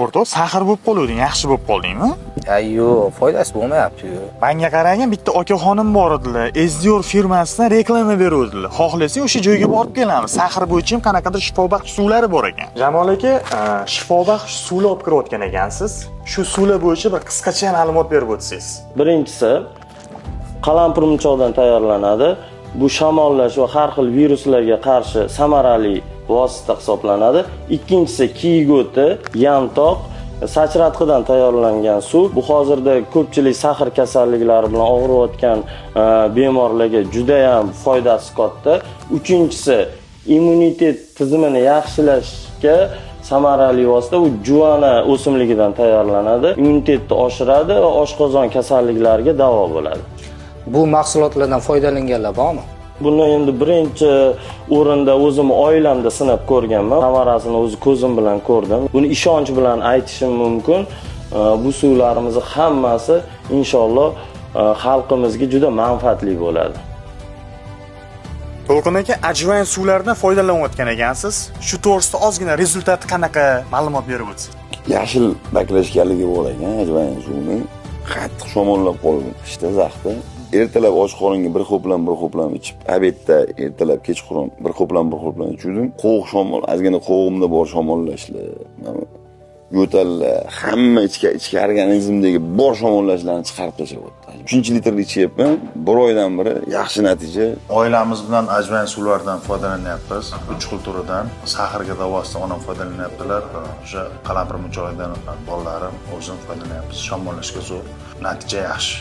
O'rtoq, sahr bo'lib qoluvding, yaxshi bo'lib qoldingmi? Yo'q, foydasi bo'lmayapti-yu. Menga qarang, bitta akaxonim bor edilar. Ezdiyor firmasidan reklama beruvdilar. Xohlasang o'sha joyga borib kelamiz. Sahr bo'yicha ham qanaqadir shifobaxsh suvlari bor ekan. Jamol aka, shifobaxsh suvlar olib kirayotgan ekansiz. Shu suvlar bo'yicha bir qisqacha ma'lumot berib o'tsangiz. Birinchisi qalampirmunchoqdan tayyorlanadi. Bu shamollash va har xil viruslarga qarshi samarali vosita hisoblanadi. Ikkinchisi kiygoti, yantoq, sachratqidan tayyorlangan suv. Bu hozirda ko'pchilik sahr kasalliklari bilan og'riyotgan bemorlarga juda ham foydasi katta. Uchinchisi immunitet tizimini yaxshilashga samarali vosita u juvana o'simligidan tayyorlanadi. Immunitetni oshiradi va oshqozon kasalliklariga davo bo'ladi. Bu mahsulotlardan foydalanganlar bormi? Buni endi birinchi o'rinda o'zim oilamda sinab ko'rganman. Samarasini o'z ko'zim bilan ko'rdim. Buni ishonch bilan aytishim mumkin. Bu suvlarimizni hammasi inshaalloh xalqimizga juda manfaatli bo'ladi. To'lqin aka, ajvayn suvlaridan foydalanayotgan ekansiz. Shu to'g'risida ozgina rezultati qanaqa ma'lumot berib o'tsangiz. Yashil baklashganligi bor ekan ajvayn suvini. Qattiq shamollab qolgan qishda zaxda. Ertalab och qoringa bir xo'plam ichib, obedda ertalab kechqurun bir xo'plam ichdim. Qo'g' shamol, ozgina qo'g'imda bor shamollashlar, yo'tallar, hamma ichki organizmdagi bor shamollashlarni chiqarib tashlayapti. 3 litrni ichyapman, bir oydan beri yaxshi natija. Oilamiz bilan ajvayn suvlaridan foydalanyapmiz. 3 xil turidan, sahrga davosidan onam foydalanyaptilar. O'sha qalampirmunchoqdan bolalarim o'zim foydalanyapmiz. Shamollashga zo'r, natija yaxshi.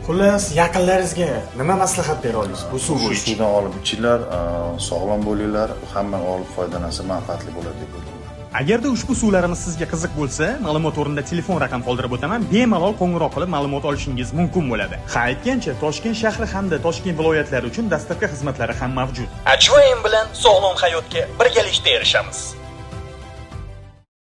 Xullas, yaqinlaringizga nima maslahat bera olasiz bu suv bo'yicha? Suvdan olib ichinglar, sog'lom bo'linglar, hamma olib foydalansa manfaatli bo'ladi deb o'ylayman. Agarda ushbu suvlarimiz sizga qiziq bo'lsa, ma'lumot o'rnida telefon raqam qoldirib o'taman. Bemalol qo'ng'iroq qilib ma'lumot olishingiz mumkin bo'ladi. Ha, aytgancha, Toshkent shahri hamda Toshkent viloyatlari uchun dastlabki xizmatlari ham mavjud. Ajvayn bilan sog'lom hayotga birgalikda erishamiz.